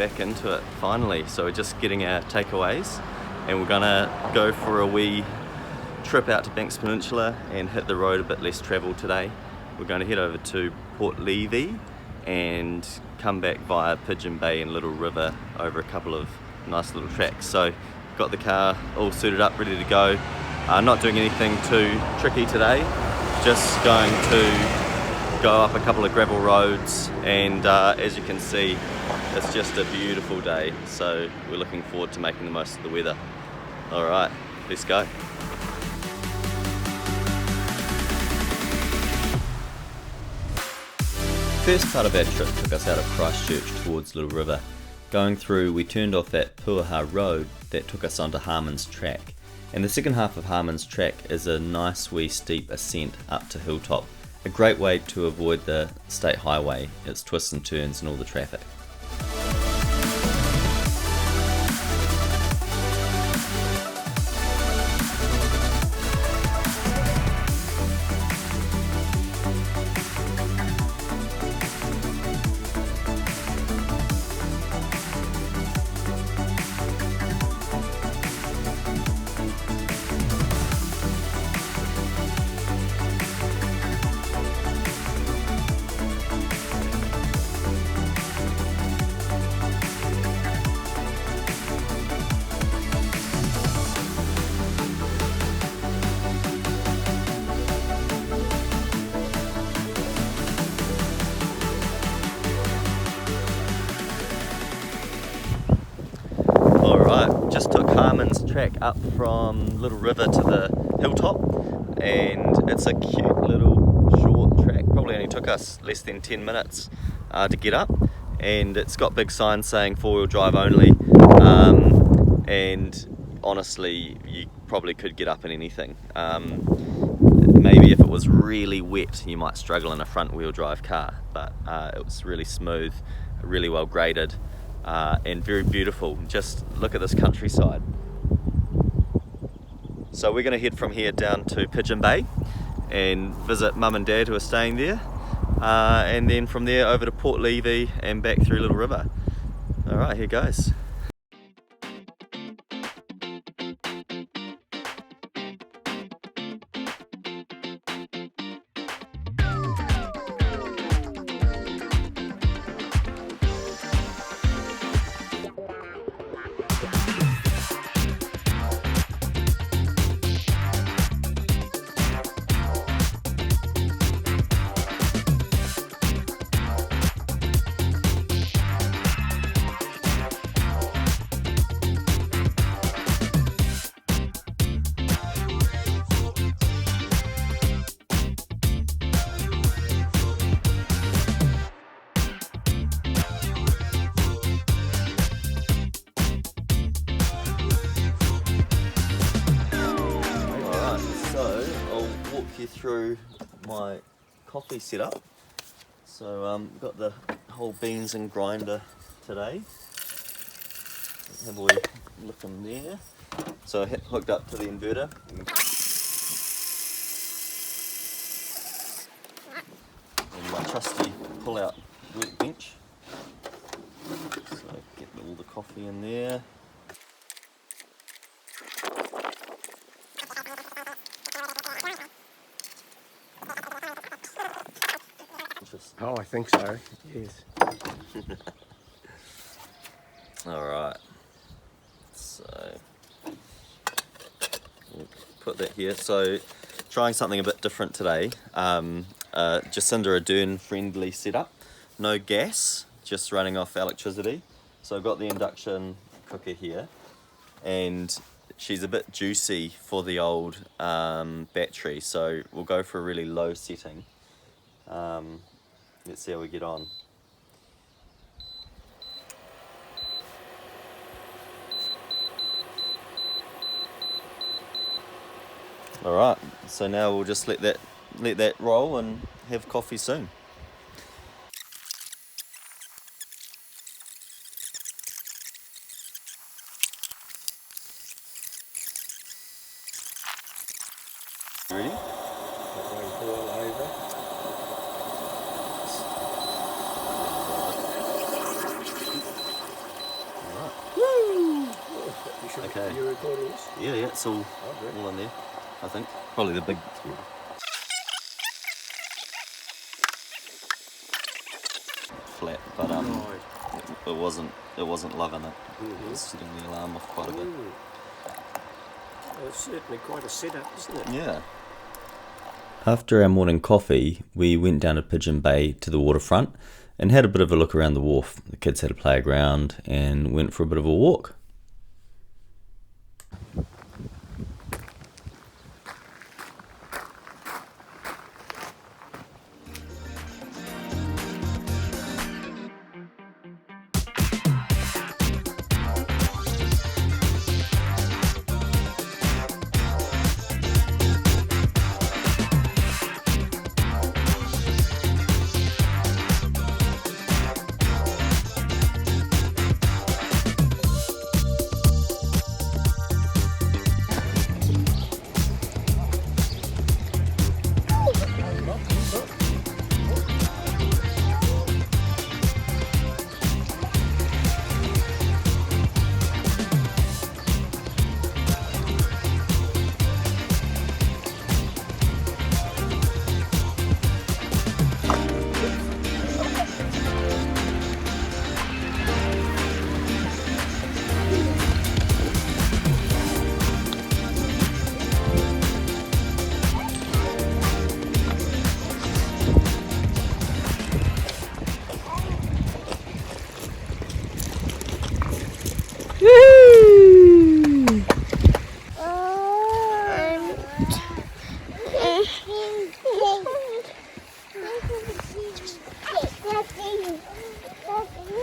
back into it finally. So we're just getting our takeaways and we're gonna go for a wee trip out to Banks Peninsula and hit the road a bit less travelled today. We're going to head over to Port Levy and come back via Pigeon Bay and Little River over a couple of nice little tracks. So got the car all suited up, ready to go. Not doing anything too tricky today, just going to go up a couple of gravel roads, and as you can see, it's just a beautiful day, so we're looking forward to making the most of the weather. Alright, let's go. First part of our trip took us out of Christchurch towards Little River. Going through, we turned off at Puaha Road that took us onto Harmon's Track. And the second half of Harmon's Track is a nice wee steep ascent up to Hilltop. A great way to avoid the state highway, its twists and turns and all the traffic. Just took Harmon's Track up from Little River to the hilltop, and it's a cute little short track. Probably only took us less than 10 minutes to get up, and it's got big signs saying 4-wheel drive only, and honestly you probably could get up in anything. Maybe if it was really wet you might struggle in a front wheel drive car, but it was really smooth, really well graded. And very beautiful. Just look at this countryside. So we're going to head from here down to Pigeon Bay and visit Mum and Dad who are staying there, and then from there over to Port Levy and back through Little River. Alright, here goes. You through my coffee setup. So got the whole beans and grinder today. Have a wee look in there. So hooked up to the inverter. And my trusty pull-out workbench. So get all the coffee in there. Oh, I think so, yes. Alright, so we'll put that here. So trying something a bit different today. Jacinda Ardern friendly setup. No gas, just running off electricity. So I've got the induction cooker here, and she's a bit juicy for the old battery, so we'll go for a really low setting. Let's see how we get on. Alright, so now we'll just let that roll and have coffee soon. Ready? All over. Okay. You recording this? Yeah, it's all in there, I think. Probably the big flat, but it wasn't loving it. It was setting the alarm off quite a bit. Well, it's certainly quite a setup, isn't it? Yeah. After our morning coffee, we went down to Pigeon Bay to the waterfront and had a bit of a look around the wharf. The kids had a playground and went for a bit of a walk.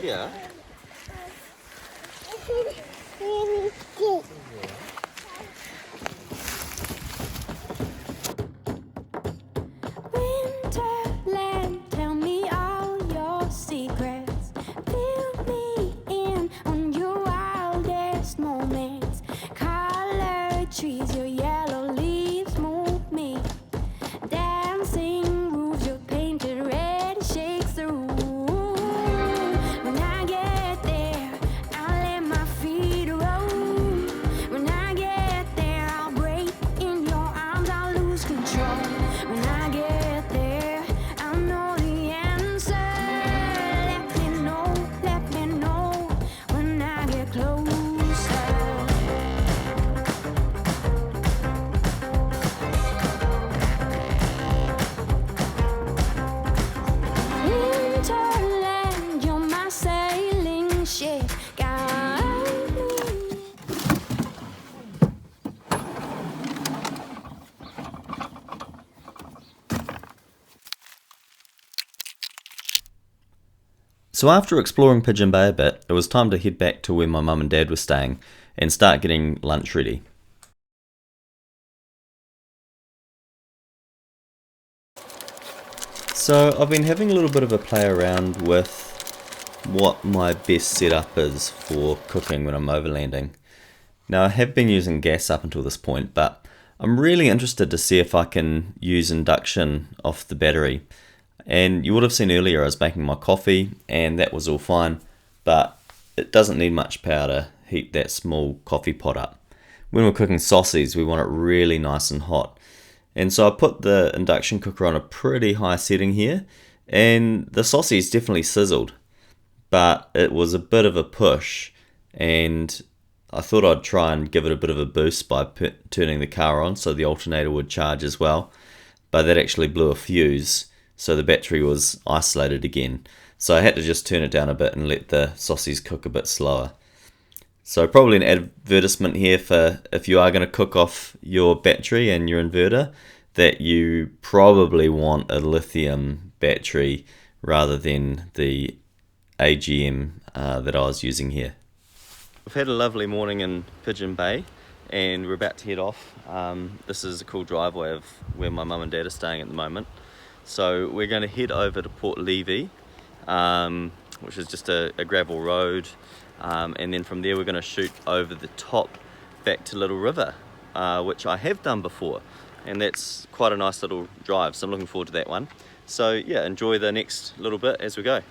Yeah. Winterland, tell me all your secrets. Fill me in on your wildest moments. Colored trees, your yellow leaves move me. Dancing roofs, your painted red shakes the room. When I get there, I'll let my feet roam. When I get there, I'll break in your arms, I'll lose control. When I get there, I'll know the answer. Let me know when I get closer. Winterland, you're my sailing ship. Guide me. So after exploring Pigeon Bay a bit, it was time to head back to where my mum and dad were staying and start getting lunch ready. So I've been having a little bit of a play around with what my best setup is for cooking when I'm overlanding. Now I have been using gas up until this point, but I'm really interested to see if I can use induction off the battery. And you would have seen earlier I was making my coffee and that was all fine, but it doesn't need much power to heat that small coffee pot up. When we're cooking sausages, we want it really nice and hot. And so I put the induction cooker on a pretty high setting here, and the sausage definitely sizzled, but it was a bit of a push, and I thought I'd try and give it a bit of a boost by turning the car on so the alternator would charge as well, but that actually blew a fuse, so the battery was isolated again. So I had to just turn it down a bit and let the sausage cook a bit slower. So probably an advertisement here for if you are going to cook off your battery and your inverter, that you probably want a lithium battery rather than the AGM that I was using here. We've had a lovely morning in Pigeon Bay and we're about to head off. This is a cool driveway of where my mum and dad are staying at the moment. So we're going to head over to Port Levy, which is just a gravel road. And then from there we're going to shoot over the top back to Little River, which I have done before, and that's quite a nice little drive, so I'm looking forward to that one. So yeah, enjoy the next little bit as we go.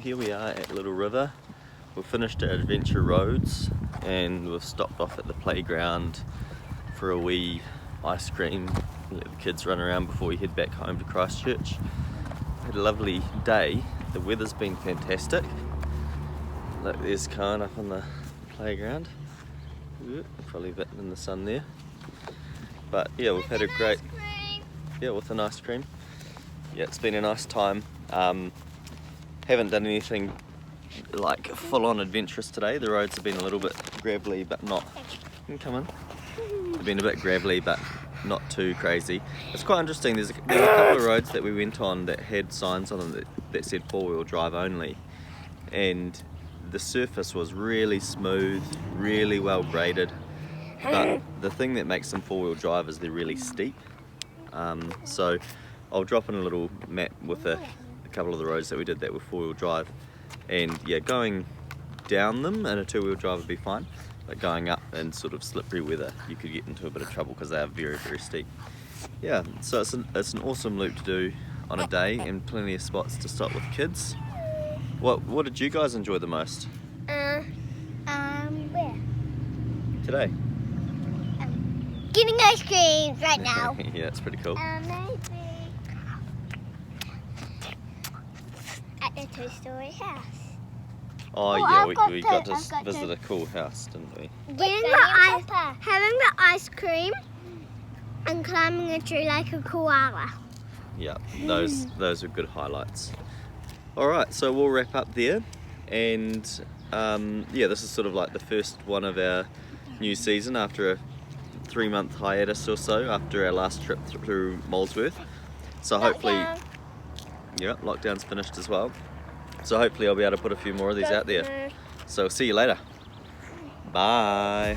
here we are at Little River. We've finished our adventure roads and we've stopped off at the playground for a wee ice cream. Let the kids run around before we head back home to Christchurch. Had a lovely day. The weather's been fantastic. Look, there's Khan up on the playground. Probably a bit in the sun there. But yeah, we've had a great... Yeah, with an ice cream. Yeah, it's been a nice time. Haven't done anything like full-on adventurous today. The roads have been a little bit gravelly, but not... Come on. They've been a bit gravelly, but not too crazy. It's quite interesting. There were a couple of roads that we went on that had signs on them that said four-wheel drive only, and the surface was really smooth, really well graded. But the thing that makes them four-wheel drive is they're really steep. So I'll drop in a little map with a couple of the roads that we did that were four-wheel drive, and yeah, going down them in a two-wheel drive would be fine, but going up in sort of slippery weather you could get into a bit of trouble because they are very, very steep. Yeah, so it's an awesome loop to do on a day and plenty of spots to stop with kids. What did you guys enjoy the most? Where? Today? Getting ice cream right now. Yeah, it's pretty cool. Maybe at the two-story house. Oh yeah, we got to visit a cool house, didn't we? Having the ice cream and climbing a tree like a koala. Yeah, those were good highlights. Alright, so we'll wrap up there, and yeah, this is sort of like the first one of our new season after a 3-month hiatus or so after our last trip through Molesworth. So hopefully, yeah, lockdown's finished as well. So hopefully I'll be able to put a few more of these out there. So see you later. Bye.